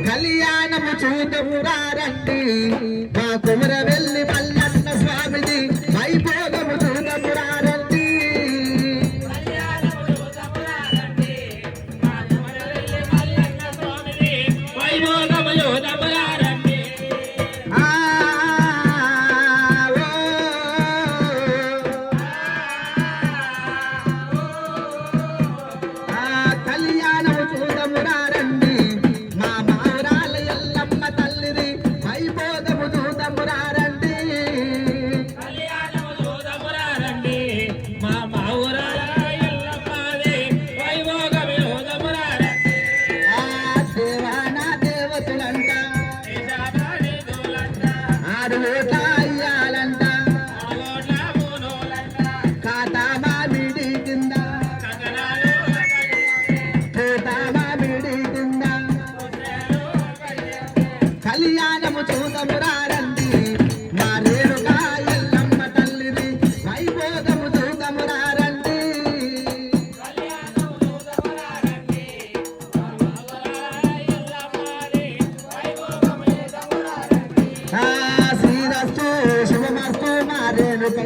కళ్యాణము చూడమురారండి మా కుమర వెళ్ళి మల్లన్న స్వామిది వైభోగము చూడమురారండి వైభోగము చూడమురారండి కళ్యాణము చూడమురారండి మా మారాల ఎల్లమ్మ తల్లిది వైభోగము చూడమురారండి కళ్యాణము చూడమురారండి మా మావురాల ఎల్లమ్మది వైభోగము చూడమురారండి దేవానా దేవతలంట దేశానానిదులంట 6 ఓట్ల అయ్యాలంట ఆగోట్ల మూనోలంట కాతా మామిడి కింద కంగనాలు పూతా మామిడి కింద కళ్యాణము చూడమురారండి మా రేణుకా ఎల్లమ్మ తల్లిది వైభోగము చూడమురారండి కళ్యాణము చూడమురారండి మా మావురాల ఎల్లమ్మది వైభోగము చూడమురారండి శ్రీరస్తు శుభమస్తు మా రేణుక